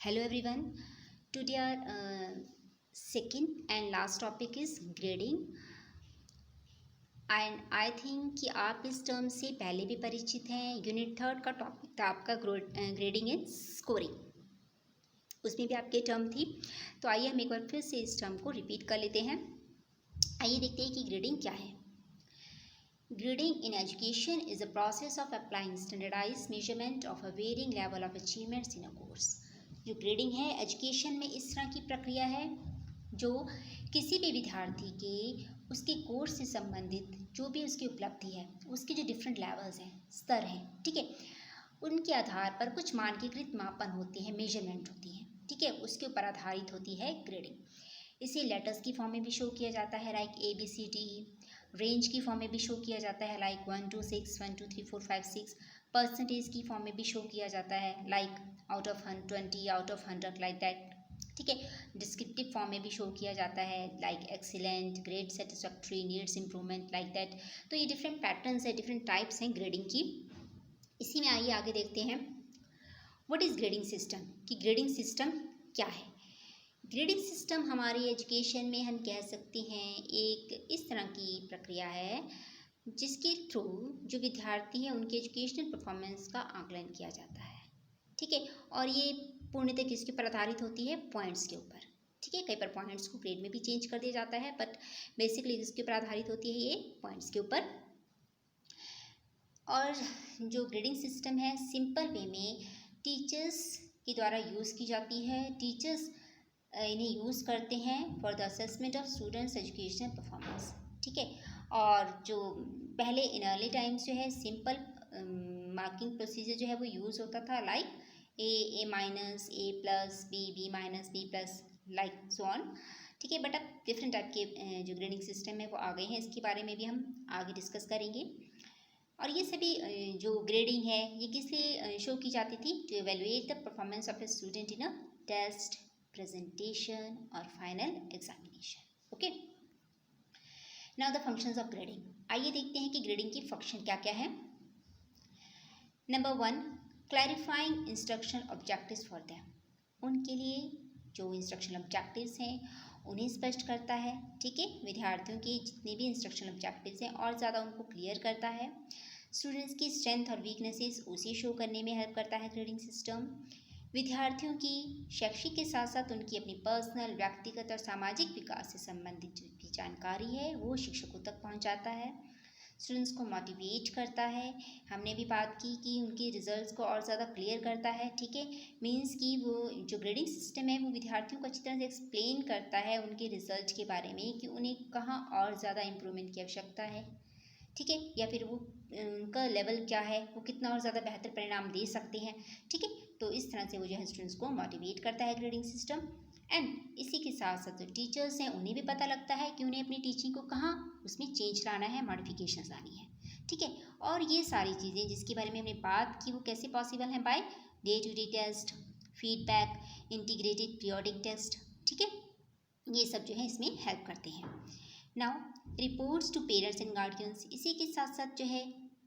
Hello everyone. Today our second and last topic is grading. And I think कि आप इस term से पहले भी परिचित हैं. यूनिट 3 का टॉपिक था आपका ग्रेडिंग एंड स्कोरिंग. उसमें भी आपके टर्म थी. तो आइए हम एक बार फिर से इस टर्म को रिपीट कर लेते हैं. आइए देखते हैं कि ग्रेडिंग क्या है. Grading in education is a process of applying standardized measurement of a varying level of achievements in a course. जो ग्रेडिंग है एजुकेशन में इस तरह की प्रक्रिया है जो किसी भी विद्यार्थी के उसके कोर्स से संबंधित जो भी उसकी उपलब्धि है, उसके जो डिफरेंट लेवल्स हैं, स्तर हैं, ठीक है, उनके आधार पर कुछ मानकीकृत मापन होते हैं, मेजरमेंट होती हैं, ठीक है, उसके ऊपर आधारित होती है ग्रेडिंग. इसे लेटर्स की फॉर्म में भी शो किया जाता है लाइक ABCD. रेंज की फॉर्म में भी शो किया जाता है लाइक 1 2 6 1 2 3 4 5 6. परसेंटेज की फॉर्म में भी शो किया जाता है like out of 120 out of 100 like that, ठीक है. डिस्क्रिप्टिव फॉर्म में भी शो किया जाता है like excellent, great, satisfactory, needs improvement like that. तो ये डिफरेंट पैटर्न्स है, डिफरेंट टाइप्स हैं ग्रेडिंग की. इसी में आइए आगे देखते हैं व्हाट इज़ ग्रेडिंग सिस्टम, कि ग्रेडिंग सिस्टम क्या है. ग्रेडिंग सिस्टम हमारी एजुकेशन में हम कह सकते हैं एक इस तरह की प्रक्रिया है जिसके थ्रू जो विद्यार्थी हैं उनके एजुकेशनल परफॉर्मेंस का आकलन किया जाता है, ठीक है. और ये पूर्णतः किसके ऊपर आधारित होती है, पॉइंट्स के ऊपर, ठीक है. कई बार पॉइंट्स को ग्रेड में भी चेंज कर दिया जाता है बट बेसिकली किसके ऊपर आधारित होती है, ये पॉइंट्स के ऊपर. और जो ग्रेडिंग सिस्टम है सिंपल वे में टीचर्स के द्वारा यूज़ की जाती है. टीचर्स इन्हें यूज़ करते हैं for the assessment of students educational performance, ठीक है. और जो पहले इन अर्ली टाइम्स जो है सिंपल मार्किंग प्रोसीजर जो है वो यूज़ होता था like A minus, A plus, B minus, B plus like so on, ठीक है. बट अब डिफरेंट टाइप के जो ग्रेडिंग सिस्टम है वो आ गए हैं, इसके बारे में भी हम आगे डिस्कस करेंगे. और ये सभी जो ग्रेडिंग है ये किस लिए शो की जाती थी, to evaluate the performance of a student in a test, presentation और final examination. Okay, now the functions of grading. आइए देखते हैं कि ग्रेडिंग की फंक्शन क्या क्या है. Number 1, clarifying instructional objectives for them. उनके लिए जो इंस्ट्रक्शनल ऑब्जेक्टिव्स हैं उन्हें स्पष्ट करता है, ठीक है. विद्यार्थियों के जितने भी इंस्ट्रक्शनल ऑब्जेक्टिव्स हैं और ज़्यादा उनको क्लियर करता है. स्टूडेंट्स की स्ट्रेंथ और वीकनेसेस उसे शो करने में हेल्प करता है ग्रेडिंग सिस्टम. विद्यार्थियों की शैक्षिक के साथ साथ उनकी अपनी पर्सनल, व्यक्तिगत और सामाजिक विकास से संबंधित जो भी जानकारी है वो शिक्षकों तक पहुंचाता है. स्टूडेंट्स को मोटिवेट करता है. हमने भी बात की कि उनके रिजल्ट्स को और ज़्यादा क्लियर करता है, ठीक है. मींस कि वो जो ग्रेडिंग सिस्टम है वो विद्यार्थियों को अच्छी तरह से एक्सप्लेन करता है उनके रिजल्ट के बारे में कि उन्हें कहाँ और ज़्यादा इम्प्रूवमेंट की आवश्यकता है, ठीक है, या फिर वो उनका लेवल क्या है, वो कितना और ज़्यादा बेहतर परिणाम दे सकते हैं, ठीक है. तो इस तरह से वो जो है स्टूडेंट्स को मोटिवेट करता है ग्रेडिंग सिस्टम. एंड इसी के साथ साथ जो टीचर्स हैं उन्हें भी पता लगता है कि उन्हें अपनी टीचिंग को कहाँ उसमें चेंज लाना है, मॉडिफिकेशंस लानी है, ठीक है. और ये सारी चीज़ें जिसके बारे में हमने बात की वो कैसे पॉसिबल हैं, by day to day test, feedback, integrated periodic test, ठीक है. ये सब जो है इसमें हेल्प करते हैं. Now reports to parents and guardians. इसी के साथ साथ जो है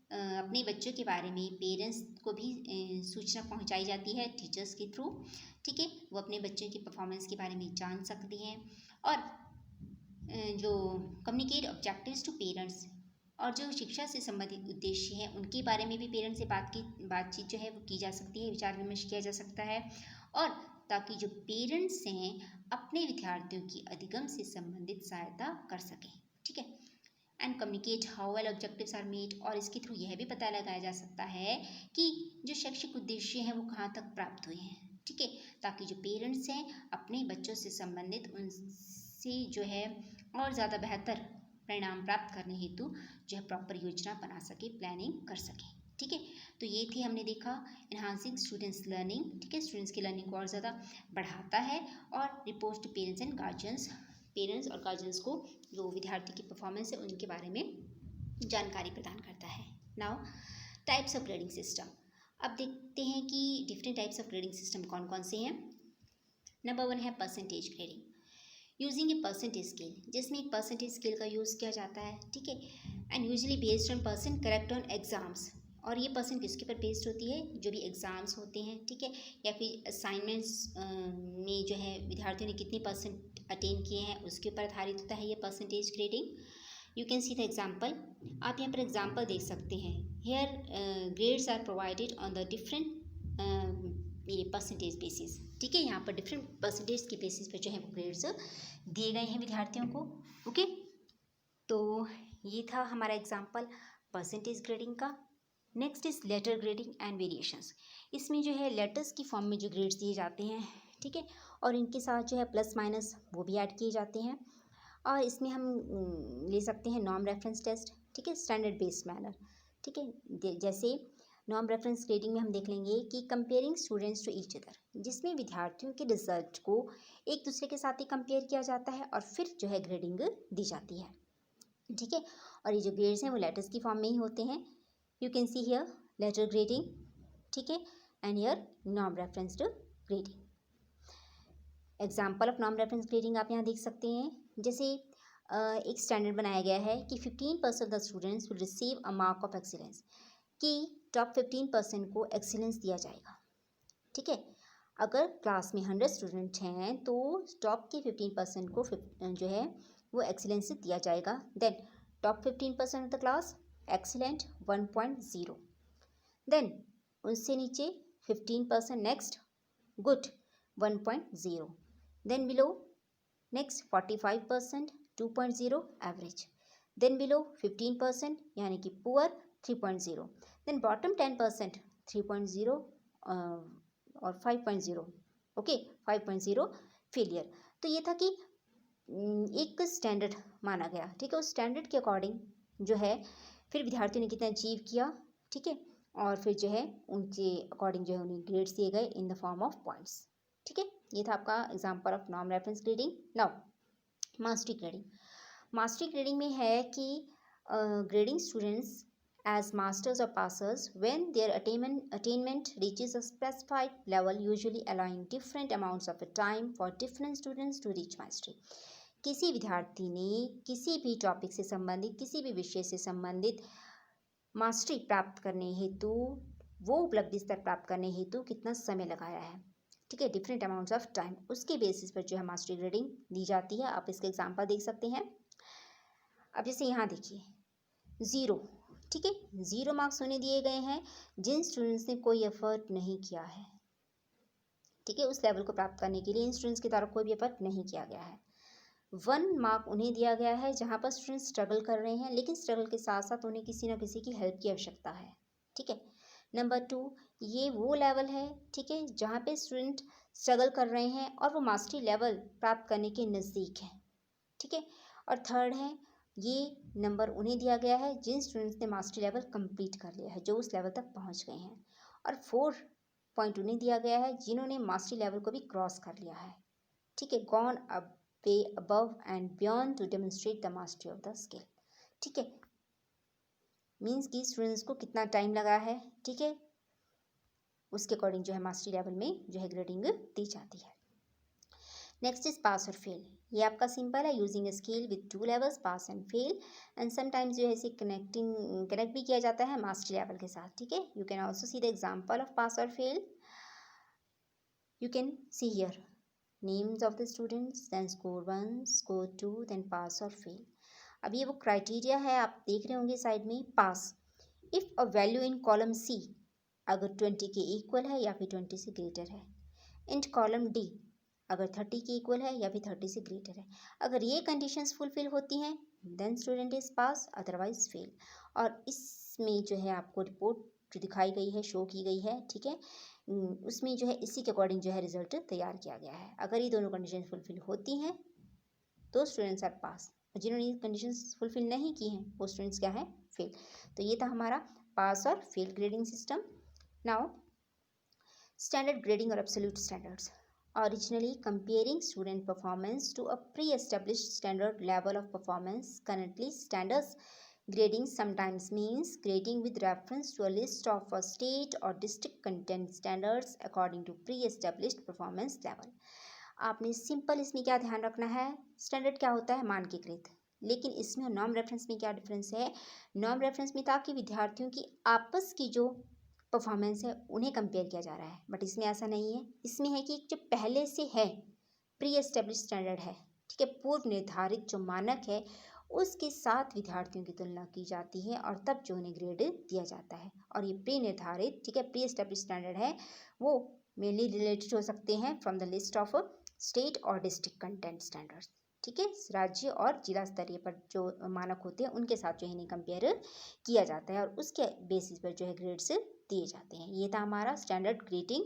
अपने बच्चों के बारे में पेरेंट्स को भी सूचना पहुंचाई जाती है टीचर्स के थ्रू, ठीक है. वो अपने बच्चों की परफॉर्मेंस के बारे में जान सकती हैं. और जो कम्युनिकेट ऑब्जेक्टिव्स टू पेरेंट्स और जो शिक्षा से संबंधित उद्देश्य हैं उनके बारे में भी पेरेंट्स से बातचीत जो है वो की जा सकती है, विचार विमर्श किया जा सकता है. और ताकि जो पेरेंट्स हैं अपने विद्यार्थियों की अधिगम से संबंधित सहायता कर सकें, ठीक है. And communicate how well objectives are meet. और इसके थ्रू यह भी पता लगाया जा सकता है कि जो शैक्षिक उद्देश्य हैं वो कहाँ तक प्राप्त हुए हैं, ठीक है. ताकि जो पेरेंट्स हैं अपने बच्चों से संबंधित उनसे जो है और ज़्यादा बेहतर परिणाम प्राप्त करने हेतु जो है प्रॉपर योजना बना सके, प्लानिंग कर सकें, ठीक है. तो ये थी हमने देखा एनहांसिंग स्टूडेंट्स लर्निंग, ठीक है. स्टूडेंट्स की लर्निंग को और ज़्यादा बढ़ाता है. और report to parents and guardians, parents और गार्जियंस को जो विद्यार्थी की परफॉर्मेंस है उनके बारे में जानकारी प्रदान करता है. Now types of grading system. अब देखते हैं कि different types of grading system कौन कौन से हैं. नंबर 1 है percentage grading using a percentage scale, जिसमें एक परसेंटेज स्केल का यूज़ किया जाता है, ठीक है. And usually based on percent correct on exams. और ये परसेंट किसके ऊपर बेस्ड होती है, जो भी एग्ज़ाम्स होते हैं, ठीक है, या फिर असाइनमेंट्स में जो है विद्यार्थियों ने कितने परसेंट अटेन किए हैं उसके ऊपर आधारित होता है ये percentage grading. You can see the example, आप यहाँ पर एग्जाम्पल देख सकते हैं। Here grades are provided on the different ये परसेंटेज बेसिस, ठीक है, यहाँ पर डिफरेंट परसेंटेज के बेसिस पर जो है वो ग्रेड्स दिए गए हैं विद्यार्थियों को। ओके, तो ये था हमारा एग्जाम्पल परसेंटेज ग्रेडिंग का। Next is letter grading and variations. इसमें जो है लेटर्स की फॉर्म में जो ग्रेड्स दिए जाते हैं, ठीक है, और इनके साथ जो है प्लस माइनस वो भी ऐड किए जाते हैं। और इसमें हम ले सकते हैं नॉर्म रेफरेंस टेस्ट, ठीक है, स्टैंडर्ड बेस्ड मैनर, ठीक है। जैसे नॉर्म रेफरेंस ग्रेडिंग में हम देख लेंगे कि comparing students to each other, जिसमें विद्यार्थियों के रिजल्ट को एक दूसरे के साथ ही कंपेयर किया जाता है और फिर जो है ग्रेडिंग दी जाती है, ठीक है। और ये जो ग्रेड्स हैं वो लेटर्स की फॉर्म में ही होते हैं। You can see here letter grading, ठीक है, and here norm referenced grading. Example of norm reference grading आप यहाँ देख सकते हैं। जैसे एक स्टैंडर्ड बनाया गया है कि 15% the students will receive a mark of excellence, कि टॉप 15% को एक्सीलेंस दिया जाएगा, ठीक है। अगर क्लास में 100 स्टूडेंट हैं तो टॉप के 15% को जो है वो एक्सीलेंस दिया जाएगा। Then top 15% of the class excellent 1.0, then उनसे नीचे 15% next good 1.0, then below next 45% 2.0 average, then below 15% यानी कि पुअर 3.0, देन बॉटम 10% 3.0 और 5.0, ओके 5.0 फेलियर। तो ये था कि एक स्टैंडर्ड माना गया, ठीक है। उस स्टैंडर्ड के अकॉर्डिंग जो है फिर विद्यार्थियों ने कितना अचीव किया, ठीक है, और फिर जो है उनके अकॉर्डिंग जो है उन्हें ग्रेड्स दिए गए in the form of points, ठीक है। ये था आपका example of norm reference grading. Now mastery grading. Mastery grading में है कि grading students as masters or passers when their attainment reaches a specified level, usually allowing different amounts of time for different students to reach mastery। किसी विद्यार्थी ने किसी भी topic से संबंधित, किसी भी विषय से संबंधित मास्टरी प्राप्त करने हेतु, वो उपलब्धि स्तर प्राप्त करने हेतु कितना समय लगाया है, ठीक है, डिफरेंट अमाउंट्स ऑफ टाइम, उसके बेसिस पर जो है मास्टरी ग्रेडिंग दी जाती है। आप इसके एग्जाम्पल देख सकते हैं। अब जैसे यहाँ देखिए 0, ठीक है, 0 मार्क्स उन्हें दिए गए हैं जिन स्टूडेंट्स ने कोई एफर्ट नहीं किया है, ठीक है, उस लेवल को प्राप्त करने के लिए इन स्टूडेंट्स के द्वारा कोई भी एफर्ट नहीं किया गया है। 1 मार्क उन्हें दिया गया है जहाँ पर स्टूडेंट्स स्ट्रगल कर रहे हैं, लेकिन स्ट्रगल के साथ साथ उन्हें किसी न किसी की हेल्प की आवश्यकता है, ठीक है। नंबर 2, ये वो लेवल है, ठीक है, जहाँ पे स्टूडेंट स्ट्रगल कर रहे हैं और वो मास्टरी लेवल प्राप्त करने के नज़दीक है, ठीक है। और थर्ड है, ये नंबर उन्हें दिया गया है जिन स्टूडेंट्स ने मास्टरी लेवल कंप्लीट कर लिया है, जो उस लेवल तक पहुंच गए हैं। और 4 पॉइंट उन्हें दिया गया है जिन्होंने मास्टरी लेवल को भी क्रॉस कर लिया है, ठीक है, gone way above and beyond to demonstrate the mastery of the skill, ठीक है। मीन्स कि स्टूडेंट्स को कितना टाइम लगा है, ठीक है, उसके अकॉर्डिंग जो है मास्टरी लेवल में जो है ग्रेडिंग दी जाती है। नेक्स्ट इज पास और फेल। ये आपका सिंपल है, using scale with 2 levels pass and fail, and sometimes जो है इसे कनेक्ट भी किया जाता है मास्टरी लेवल के साथ, ठीक है। You can also see the example of pass और fail. You can see here names of the students, then score 1, score 2, then pass और फेल। अब ये वो क्राइटेरिया है, आप देख रहे होंगे साइड में, pass if a value in column C अगर 20 के इक्वल है या फिर 20 से ग्रेटर है, इन कॉलम डी अगर 30 के इक्वल है या फिर 30 से ग्रेटर है। अगर ये कंडीशंस फुलफिल होती हैं then student is pass, otherwise fail. और इसमें जो है आपको रिपोर्ट जो दिखाई गई है, शो की गई है, ठीक है, उसमें जो है इसी के अकॉर्डिंग जो है रिजल्ट तैयार किया गया है। अगर ये दोनों कंडीशन फुलफिल होती हैं तो स्टूडेंट्स आर पास, जिन्होंने ये कंडीशंस फुलफिल नहीं की हैं वो स्टूडेंट्स क्या है, फेल। तो ये था हमारा पास और fail grading system. Now standard grading और absolute standards. Originally comparing student performance to a pre-established standard level of performance, currently standards grading sometimes means grading with reference to a list of a state or district content standards according to pre-established performance level। आपने simple इसमें क्या ध्यान रखना है, standard क्या होता है, मानकीकृत, लेकिन इसमें और नॉर्म रेफरेंस में क्या डिफरेंस है? नॉर्म रेफरेंस में था कि विद्यार्थियों की आपस की जो परफॉर्मेंस है उन्हें कंपेयर किया जा रहा है, बट इसमें ऐसा नहीं है। इसमें है कि जो पहले से है, प्री एस्टेब्लिश स्टैंडर्ड है, ठीक है, पूर्व निर्धारित जो मानक है उसके साथ विद्यार्थियों की तुलना की जाती है और तब जो उन्हें ग्रेड दिया जाता है। और ये प्री निर्धारित, ठीक है, प्री एस्टेब्लिश स्टैंडर्ड है, वो मेनली रिलेटेड हो सकते हैं from the list of state और डिस्ट्रिक्ट कंटेंट स्टैंडर्ड्स, ठीक है, राज्य और जिला स्तरीय पर जो मानक होते हैं उनके साथ जो है इन्हें कंपेयर किया जाता है और उसके बेसिस पर जो है ग्रेड्स दिए जाते हैं। ये था हमारा standard grading.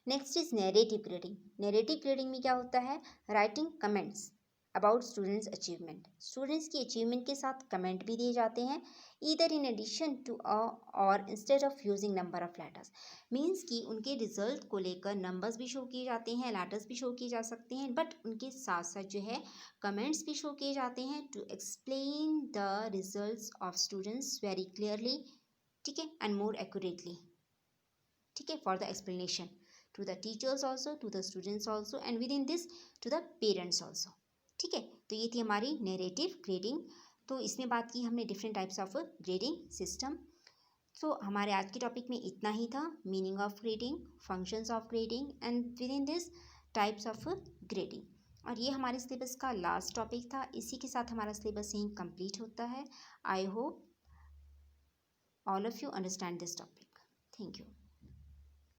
Next is narrative grading. Narrative grading में क्या होता है? Writing comments about students achievement. Students की अचीवमेंट के साथ कमेंट भी दिए जाते हैं, ईदर इन एडिशन टू और instead of using number of letters. Means कि उनके रिजल्ट को लेकर नंबर्स भी शो किए जाते हैं, लेटर्स भी शो किए जा सकते हैं, बट उनके साथ साथ जो है कमेंट्स भी शो किए जाते हैं to explain the results of students very clearly, ठीक है, एंड मोर एक्यूरेटली, ठीक है, for the explanation to the teachers also, to the students also, and within this to the parents also, ठीक है। तो ये थी हमारी नैरेटिव ग्रेडिंग। तो इसमें बात की हमने different types of grading system. तो हमारे आज के टॉपिक में इतना ही था, meaning of grading, functions of grading and with in this types of grading. और ये हमारे सिलेबस का लास्ट टॉपिक था। इसी के साथ हमारा सिलेबस यहीं कंप्लीट होता है। I hope all of you understand this topic. Thank you.